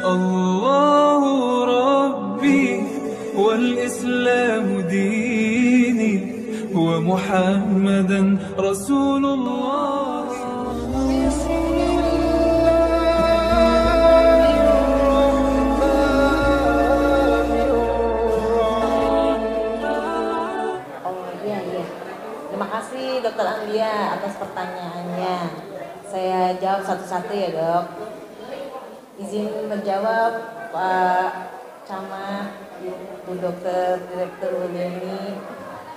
الله ربي والإسلام ديني ومحمدا رسول الله. Oh iya iya. Terima kasih Dokter Ambia atas pertanyaannya. Saya jawab satu-satu ya dok. Izin menjawab Pak Camat, Bu Dokter, Direktur Beni,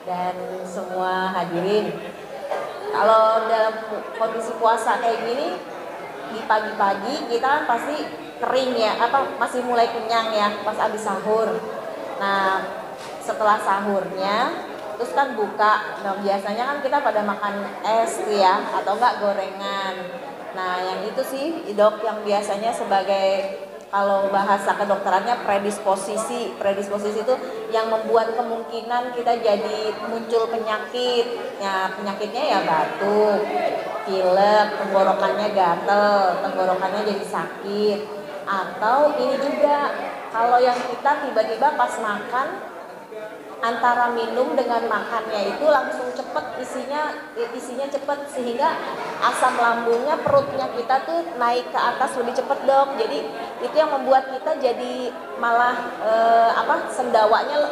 dan semua hadirin. Kalau dalam kondisi puasa kayak gini, di pagi-pagi kita pasti kering ya, masih mulai kenyang ya pas habis sahur. Nah, setelah sahurnya terus kan buka. Nah, biasanya kan kita pada makan es ya atau enggak gorengan. Nah, yang itu sih dok yang biasanya sebagai kalau bahasa kedokterannya predisposisi. Predisposisi itu yang membuat kemungkinan kita jadi muncul penyakit. Ya, penyakitnya ya batuk, pilek, tenggorokannya gatel, tenggorokannya jadi sakit. Atau ini juga kalau yang kita tiba-tiba pas makan antara minum dengan makannya itu langsung cepet isinya cepet sehingga asam lambungnya perutnya kita tuh naik ke atas lebih cepet dok. Jadi itu yang membuat kita jadi malah sendawanya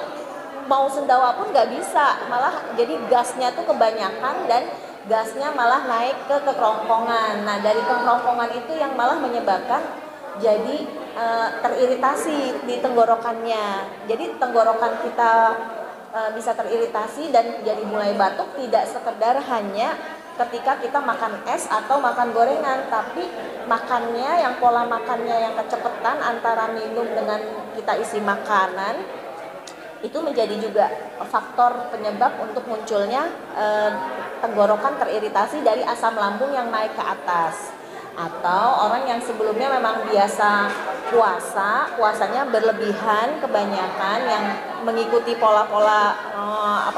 mau sendawa pun nggak bisa, malah jadi gasnya tuh kebanyakan dan gasnya malah naik ke kerongkongan. Nah dari kerongkongan itu yang malah menyebabkan jadi teriritasi di tenggorokannya. Jadi tenggorokan kita bisa teriritasi dan jadi mulai batuk tidak sekedar hanya ketika kita makan es atau makan gorengan, tapi makannya yang pola makannya yang kecepetan antara minum dengan kita isi makanan itu menjadi juga faktor penyebab untuk munculnya tenggorokan teriritasi dari asam lambung yang naik ke atas. Atau orang yang sebelumnya memang biasa puasanya berlebihan kebanyakan yang mengikuti pola-pola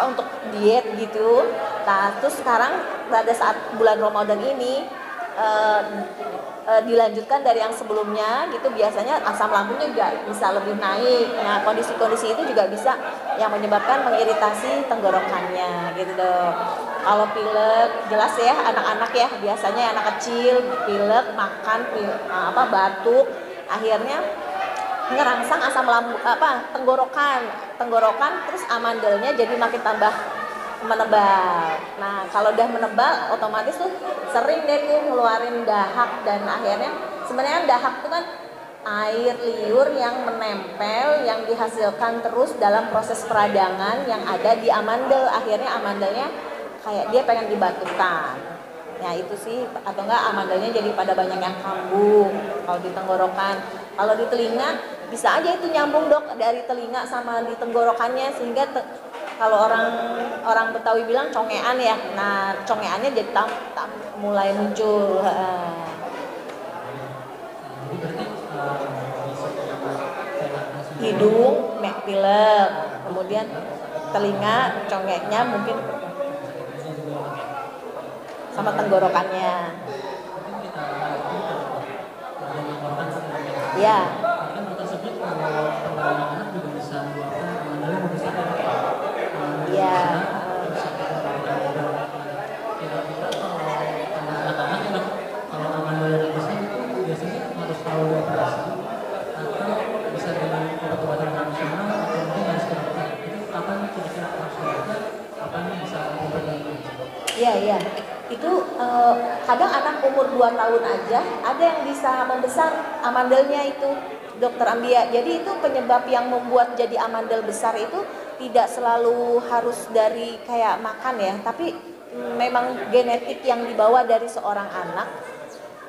untuk diet gitu. Nah, terus sekarang pada saat bulan Ramadan ini dilanjutkan dari yang sebelumnya gitu, biasanya asam lambungnya juga bisa lebih naik. Nah, kondisi-kondisi itu juga bisa yang menyebabkan mengiritasi tenggorokannya gitu dok. Kalau pilek jelas ya anak-anak ya, biasanya anak kecil pilek makan batuk akhirnya ngerangsang asam lambung tenggorokan terus amandelnya jadi makin tambah menebal. Nah kalau udah menebal otomatis tuh sering deh tuh ngeluarin dahak, dan akhirnya sebenarnya dahak tuh kan air liur yang menempel yang dihasilkan terus dalam proses peradangan yang ada di amandel. Akhirnya amandelnya kayak dia pengen dibatukan. Ya itu sih, atau enggak amandelnya jadi pada banyak yang kambuh kalau di tenggorokan. Kalau di telinga bisa aja itu nyambung dok dari telinga sama di tenggorokannya, sehingga kalau orang Betawi bilang congean ya. Nah congeannya jadi mulai muncul. Hidung, pilek, kemudian telinga, congeknya mungkin sama tenggorokannya. Ya. Ya. Iya. Itu kadang anak umur 2 tahun aja ada yang bisa membesar amandelnya itu, Dokter Ambia. Jadi itu penyebab yang membuat jadi amandel besar itu tidak selalu harus dari kayak makan ya, tapi memang genetik yang dibawa dari seorang anak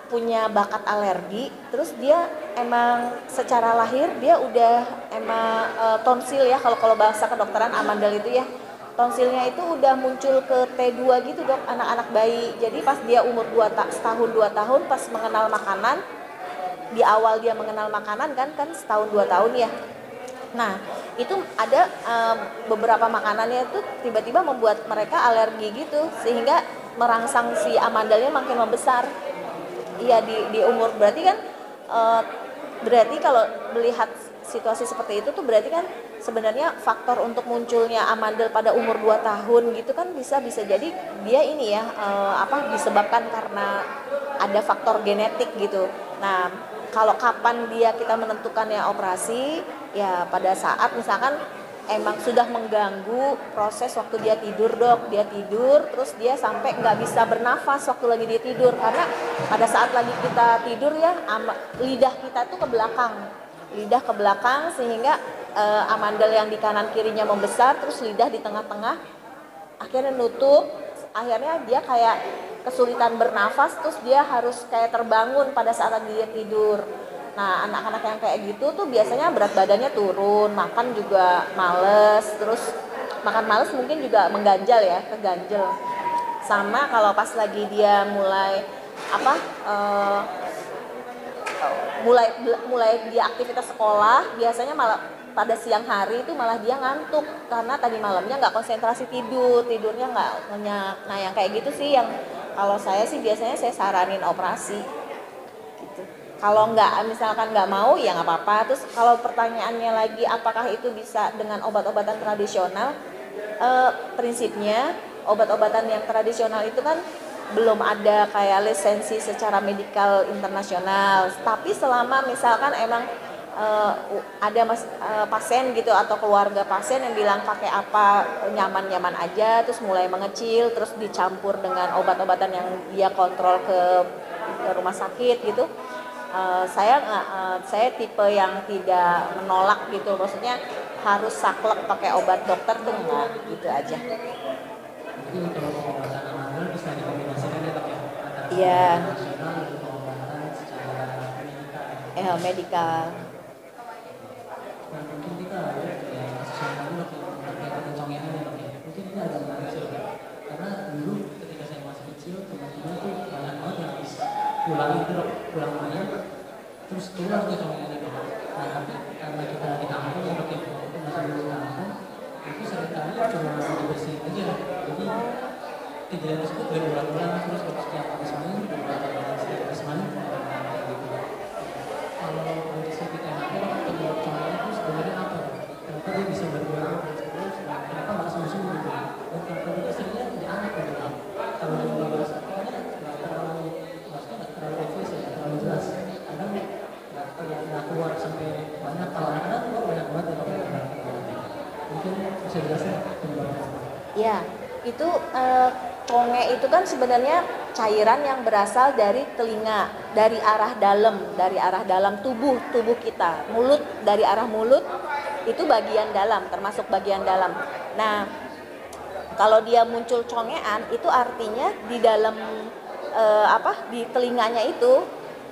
punya bakat alergi, terus dia emang secara lahir dia udah emang tonsil ya, kalau bahasa kedokteran amandel itu ya. Tonsilnya itu udah muncul ke T2 gitu dok, anak-anak bayi. Jadi pas dia umur setahun 2 tahun pas mengenal makanan, di awal dia mengenal makanan kan setahun 2 tahun ya. Nah itu ada beberapa makanannya itu tiba-tiba membuat mereka alergi gitu, sehingga merangsang si amandelnya makin membesar. Iya di umur berarti kan Berarti kalau melihat situasi seperti itu tuh berarti kan sebenarnya faktor untuk munculnya amandel pada umur 2 tahun gitu kan bisa jadi dia ini ya disebabkan karena ada faktor genetik gitu. Nah, kalau kapan kita menentukannya operasi ya pada saat misalkan emang sudah mengganggu proses waktu dia tidur, Dok. Dia tidur terus dia sampai nggak bisa bernafas waktu lagi dia tidur, karena pada saat lagi kita tidur ya lidah kita tuh ke belakang sehingga amandel yang di kanan kirinya membesar, terus lidah di tengah-tengah akhirnya nutup, akhirnya dia kayak kesulitan bernafas, terus dia harus kayak terbangun pada saat dia tidur. Nah, anak-anak yang kayak gitu tuh biasanya berat badannya turun, makan juga males, terus makan males mungkin juga mengganjal ya, keganjel. Sama kalau pas lagi dia mulai mulai dia aktivitas sekolah, biasanya malah pada siang hari itu malah dia ngantuk karena tadi malamnya nggak konsentrasi tidurnya nggak nyenyak. Nah, yang kayak gitu sih yang kalau saya sih biasanya saya saranin operasi gitu. Kalau misalkan nggak mau ya nggak apa-apa. Terus kalau pertanyaannya lagi apakah itu bisa dengan obat-obatan tradisional, prinsipnya obat-obatan yang tradisional itu kan belum ada kayak lisensi secara medikal internasional. Tapi selama misalkan emang ada pasien gitu atau keluarga pasien yang bilang pakai apa nyaman-nyaman aja, terus mulai mengecil, terus dicampur dengan obat-obatan yang dia kontrol ke rumah sakit gitu. Saya tipe yang tidak menolak gitu, maksudnya harus saklek pakai obat dokter tuh enggak, gitu aja. Jadi untuk pengobatan amandel bisa dikombinasikan ya, Dok ya, antara Iya. nasional dan pengobatan secara medikal. Medikal. Nah, mungkin kita lihat ya kasus yang lalu terkait dengan congehan ya, Dok ya. Mungkin ini agak menarik sih, Dok. Karena dulu ketika saya masih kecil, teman-teman tuh banyak banget yang habis pulang itu, Dok, pulang main terus keluar ke congehan itu. Nah, tapi karena kita di kampung ya, Dok ya, itu masih di kampung, itu seringkali cuma dibersihin aja. Jadi kejadian tersebut berulang-ulang terus setiap habis main habis main kayak gitu. Kalau kondisi kita enaknya penyebab congehan itu sebenarnya apa? Kenapa dia bisa berulang terus? Kenapa nggak sembuh-sembuh gitu? Dan kenapa juga seringnya di anak gitu? Kalau yang dewasa kayaknya nggak terlalu, maksudnya nggak terlalu obvious ya, nggak terlalu jelas. Kadang nggak keluar sampai banyak. Kalau anak-anak keluar banyak banget ya. Mungkin bisa jelasin penyebabnya. Ya, itu conge itu kan sebenarnya cairan yang berasal dari telinga, dari arah dalam tubuh kita. Mulut, dari arah mulut itu bagian dalam, termasuk bagian dalam. Nah, kalau dia muncul congean itu artinya di dalam di telinganya itu,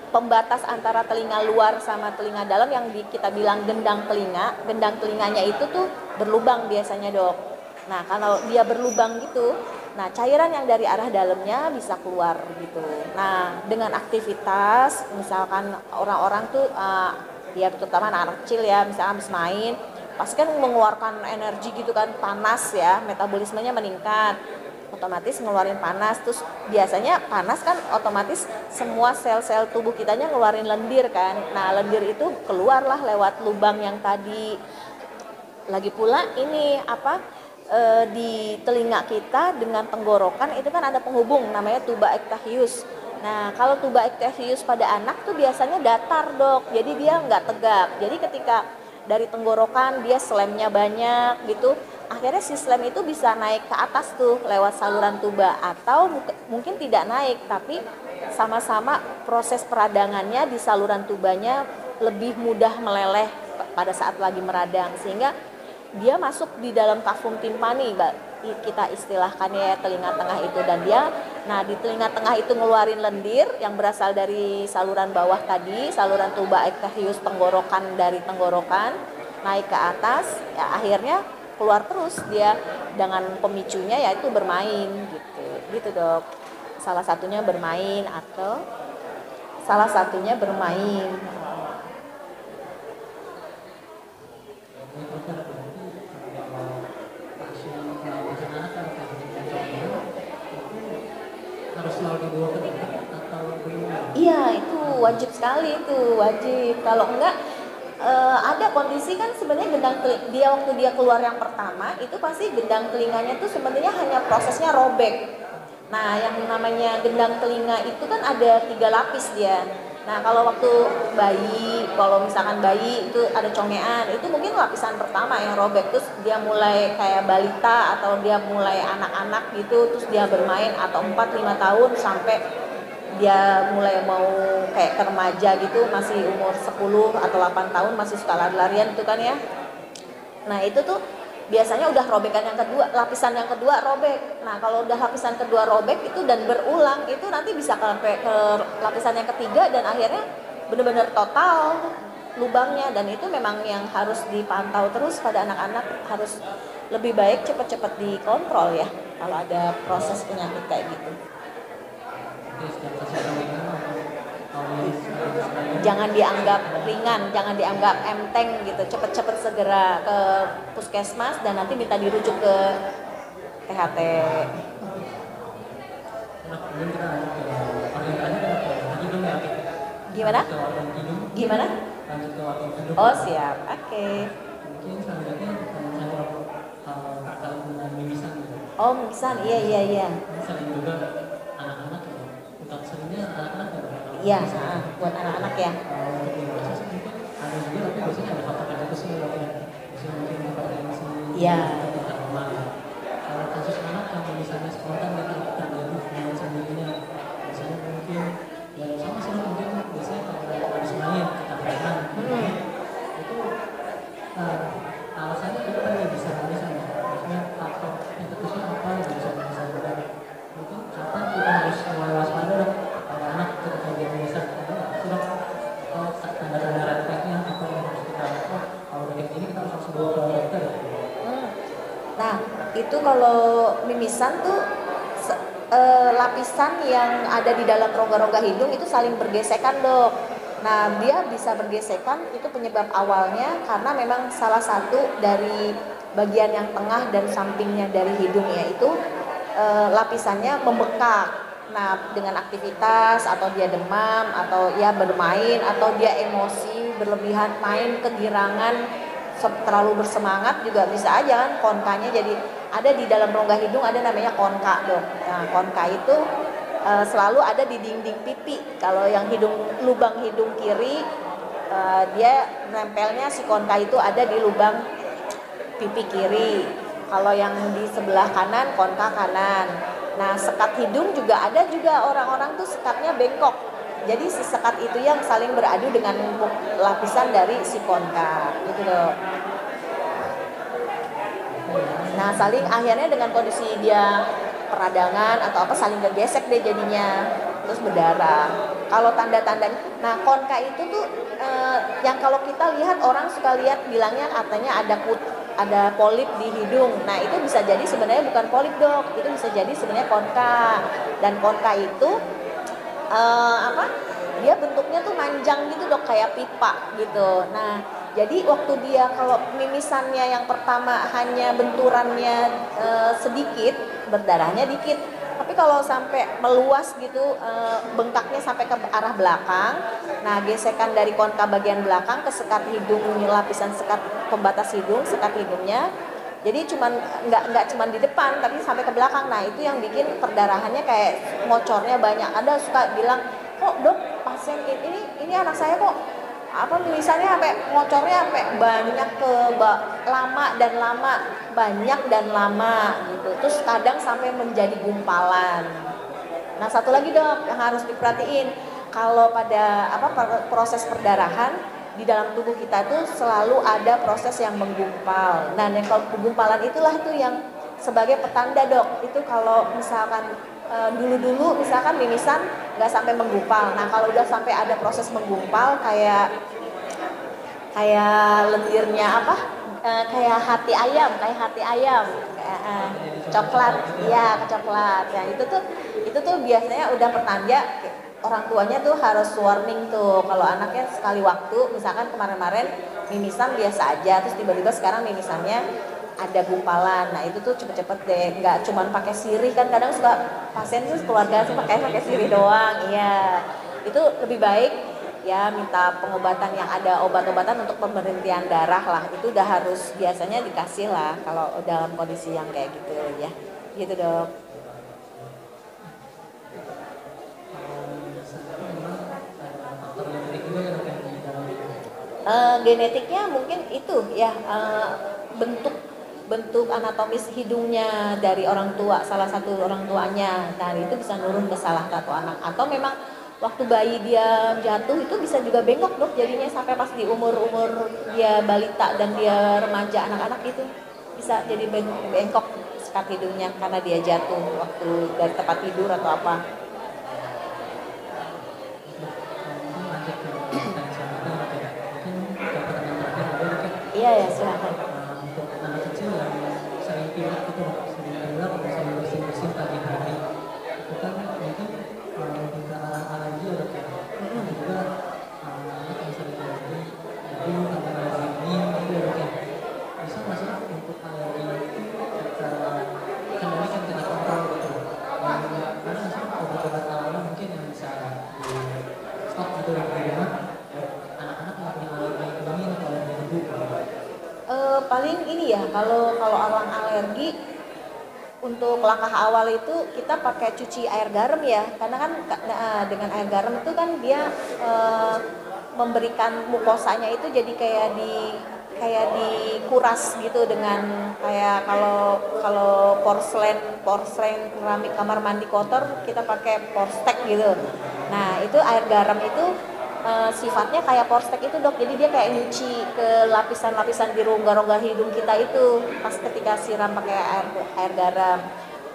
pembatas antara telinga luar sama telinga dalam yang kita bilang gendang telinganya itu tuh berlubang biasanya, Dok. Nah, kalau dia berlubang gitu, nah cairan yang dari arah dalamnya bisa keluar gitu. Nah, dengan aktivitas, misalkan orang-orang tuh, ya terutama anak kecil ya, misalkan habis main, pasti kan mengeluarkan energi gitu kan, panas ya, metabolismenya meningkat, otomatis ngeluarin panas. Terus biasanya panas kan otomatis semua sel-sel tubuh kitanya ngeluarin lendir kan. Nah, lendir itu keluarlah lewat lubang yang tadi. Lagi pula ini di telinga kita dengan tenggorokan itu kan ada penghubung namanya tuba ectahius. Nah, kalau tuba ectahius pada anak tuh biasanya datar, Dok. Jadi dia nggak tegak. Jadi ketika dari tenggorokan dia slemnya banyak gitu, akhirnya si slem itu bisa naik ke atas tuh lewat saluran tuba, atau mungkin tidak naik tapi sama-sama proses peradangannya di saluran tubanya lebih mudah meleleh pada saat lagi meradang, sehingga dia masuk di dalam kafum timpani, kita istilahkan ya, telinga tengah itu. Dan dia, nah di telinga tengah itu ngeluarin lendir yang berasal dari saluran bawah tadi, saluran tuba ectahius tenggorokan, dari tenggorokan naik ke atas, ya akhirnya keluar terus dia dengan pemicunya yaitu bermain gitu, Dok. Salah satunya bermain. Iya, itu wajib sekali itu wajib. Kalau enggak ada kondisi kan sebenarnya dia waktu dia keluar yang pertama itu pasti gendang telinganya tuh sebenarnya hanya prosesnya robek. Nah yang namanya gendang telinga itu kan ada 3 lapis dia. Nah kalau waktu bayi, kalau misalkan bayi itu ada congean, itu mungkin lapisan pertama yang robek, terus dia mulai kayak balita atau dia mulai anak-anak gitu, terus dia bermain atau 4-5 tahun sampai dia mulai mau kayak ke remaja gitu, masih umur 10 atau 8 tahun masih suka lari-larian itu kan ya. Nah itu tuh biasanya udah robekan yang kedua, lapisan yang kedua robek. Nah kalau udah lapisan kedua robek itu dan berulang, itu nanti bisa sampai ke lapisan yang ketiga dan akhirnya benar-benar total lubangnya. Dan itu memang yang harus dipantau terus pada anak-anak, harus lebih baik cepat-cepat dikontrol ya kalau ada proses penyakit kayak gitu. Jangan dianggap ringan, jangan dianggap enteng gitu. Cepet-cepet segera ke puskesmas dan nanti minta dirujuk ke THT. Gimana? Gimana? Oh siap, oke. Oh mimisan, iya. Iya, buat anak-anak ya. Iya. Kalau kasus anak yang misalnya spontan gitu terjadi dengan sendirinya, misalnya mungkin ya sama sih mungkin biasanya kalau habis main kita mainan, itu alasannya itu kan ya bisa misalnya, maksudnya faktor yang tertusnya apa yang bisa mungkin kapan kita harus mulai waspada dong pada anak ketika dia bisa sudah tanda-tanda red flag-nya apa yang harus kita lakukan. Kalau kayak gini kita harus langsung bawa ke dokter. Nah itu kalau mimisan tuh lapisan yang ada di dalam rongga-rongga hidung itu saling bergesekan dok. Nah dia bisa bergesekan itu penyebab awalnya karena memang salah satu dari bagian yang tengah dan sampingnya dari hidungnya itu lapisannya membekak. Nah dengan aktivitas atau dia demam atau ya bermain atau dia emosi berlebihan, main kegirangan, terlalu bersemangat juga bisa aja kan konkanya jadi ada di dalam rongga hidung, ada namanya konka dok. Nah konka itu selalu ada di dinding pipi. Kalau yang lubang hidung kiri dia nempelnya si konka itu ada di lubang pipi kiri. Kalau yang di sebelah kanan konka kanan. Nah sekat hidung juga ada juga orang-orang tuh sekatnya bengkok. Jadi si sekat itu yang saling beradu dengan lapisan dari si konka gitu loh. Nah saling akhirnya dengan kondisi dia peradangan atau apa saling bergesek deh jadinya, terus berdarah. Kalau tanda-tandanya, nah konka itu tuh yang kalau kita lihat orang suka lihat bilangnya katanya ada polip di hidung. Nah itu bisa jadi sebenarnya bukan polip dok, itu bisa jadi sebenarnya konka. Dan konka itu dia bentuknya tuh manjang gitu dok, kayak pipa gitu. Nah jadi waktu dia kalau mimisannya yang pertama hanya benturannya sedikit, berdarahnya dikit. Tapi kalau sampai meluas gitu, bengkaknya sampai ke arah belakang, nah gesekan dari konka bagian belakang ke sekat hidung, lapisan sekat pembatas hidung, sekat hidungnya. Jadi nggak cuman di depan, tapi sampai ke belakang. Nah itu yang bikin perdarahannya kayak ngocornya banyak. Ada suka bilang, kok dok pasien ini anak saya kok misalnya sampai ngocornya sampai banyak banyak dan lama gitu. Terus kadang sampai menjadi gumpalan. Nah satu lagi dok yang harus diperhatiin, kalau pada proses perdarahan di dalam tubuh kita tuh selalu ada proses yang menggumpal. Nah kalau penggumpalan itulah tuh yang sebagai petanda dok. Itu kalau misalkan dulu misalkan mimisan nggak sampai menggumpal. Nah kalau udah sampai ada proses menggumpal kayak lendirnya kayak hati ayam coklat ya kecoklat. Nah itu tuh biasanya udah pertanda orang tuanya tuh harus warning tuh kalau anaknya sekali waktu misalkan kemarin-kemarin mimisan biasa aja terus tiba-tiba sekarang mimisannya ada gumpalan. Nah itu tuh cepet-cepet deh, nggak cuma pakai sirih kan, kadang suka pasien tuh keluarga sih pakai sirih doang. Iya itu lebih baik ya minta pengobatan yang ada obat-obatan untuk pemberhentian darah lah, itu udah harus biasanya dikasih lah kalau dalam kondisi yang kayak gitu ya, gitu dok. Genetiknya mungkin itu ya, bentuk bentuk anatomis hidungnya dari orang tua, salah satu orang tuanya, nah itu bisa nurun ke salah satu anak, atau memang waktu bayi dia jatuh itu bisa juga bengkok dok, jadinya sampai pas di umur dia balita dan dia remaja anak-anak itu bisa jadi bengkok sekat hidungnya karena dia jatuh waktu dari tempat tidur atau apa. Iya ya, silakan. Untuk anak kecil yang sering pilek itu, sering pilek atau sering bersin-bersin pagi hari, itu kan mungkin lebih ke arah alergi ya dok ya. Juga anak yang sering alergi debu atau alergi dingin gitu ya dok ya. Bisa nggak sih untuk alergi kita kendalikan, kita kontrol gitu? Karena sih obat-obat alami mungkin yang bisa di stok gitu di rumah, anak-anak yang punya alergi dingin atau alergi debu. Paling ini ya, kalau orang alergi, untuk langkah awal itu kita pakai cuci air garam ya, karena kan dengan air garam itu kan dia memberikan mukosanya itu jadi kayak dikuras gitu, dengan kayak kalau porselen keramik kamar mandi kotor kita pakai porstek gitu. Nah itu air garam itu sifatnya kayak porstek itu dok, jadi dia kayak nyuci ke lapisan-lapisan di rongga-rongga hidung kita itu pas ketika siram pakai air garam.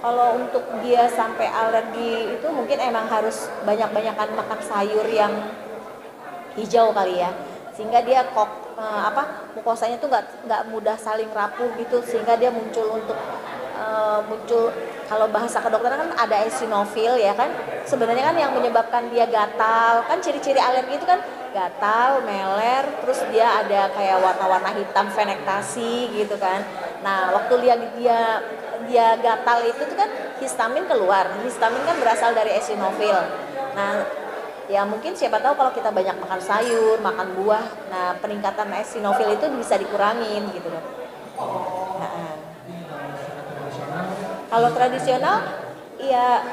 Kalau untuk dia sampai alergi itu mungkin emang harus banyak-banyakan makan sayur yang hijau kali ya, sehingga dia mukosanya tuh nggak mudah saling rapuh gitu, sehingga dia muncul kalau bahasa kedokteran kan ada eosinofil ya kan, sebenarnya kan yang menyebabkan dia gatal kan, ciri-ciri alergi itu kan gatal, meler, terus dia ada kayak warna-warna hitam venektasi gitu kan. Nah waktu dia gatal itu tuh kan histamin keluar, histamin kan berasal dari eosinofil. Nah ya mungkin siapa tahu kalau kita banyak makan sayur, makan buah, nah peningkatan eosinofil itu bisa dikurangin gitu loh. Kalau tradisional, ya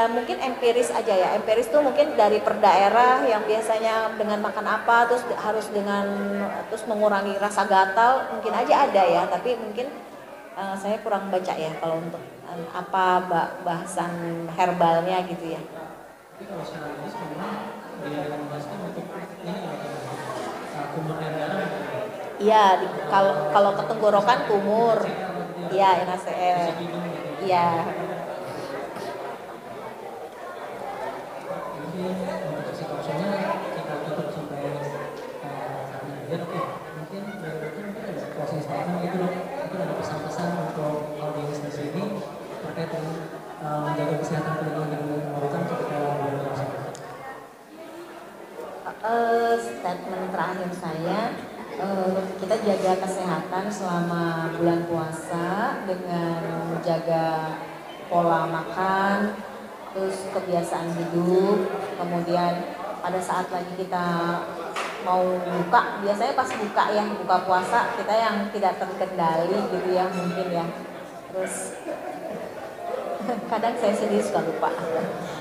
mungkin empiris aja ya. Empiris tuh mungkin dari per daerah yang biasanya dengan makan apa, terus mengurangi rasa gatal, mungkin aja ada ya. Tapi mungkin saya kurang baca ya kalau untuk apa bahasan herbalnya gitu ya. Tapi kalau secara medis memang direkomendasikan untuk ini ya, kumur air garam. Iya, kalau ketenggorokan kumur. Iya, NaCl. Iya. Jadi untuk situasinya kita tutup sampai karena dia oke. Mungkin dari dokter mungkin ada closing statement gitu dok. Mungkin ada pesan-pesan untuk audiens di sini terkait dengan menjaga kesehatan perlindungan dan tenggorokan ketika bulan puasa. Statement terakhir saya, kita jaga kesehatan selama bulan puasa dengan menjaga pola makan, terus kebiasaan hidup, kemudian pada saat lagi kita mau buka, biasanya pas buka puasa kita yang tidak terkendali gitu ya mungkin ya, terus kadang saya sendiri suka lupa.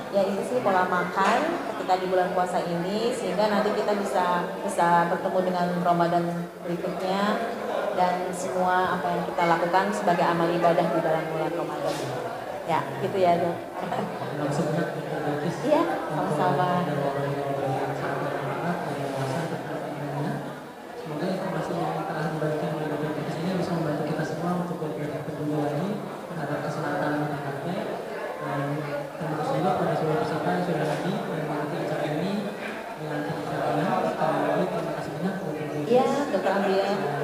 Ya itu sih pola makan ketika di bulan puasa ini, sehingga nanti kita bisa bertemu dengan Ramadan berikutnya dan semua apa yang kita lakukan sebagai amal ibadah di dalam bulan Ramadan. Ya, gitu ya dok. Iya, sama-sama. Semoga informasi yang telah diberikan oleh dokter di sini bisa membantu kita semua untuk lebih peduli lagi terhadap kesehatan kita. Dan terima kasih juga pada seluruh peserta yang sudah hadir dan mengikuti acara ini dengan terima kasih banyak. Terima kasih banyak. Iya, dokter Ambia.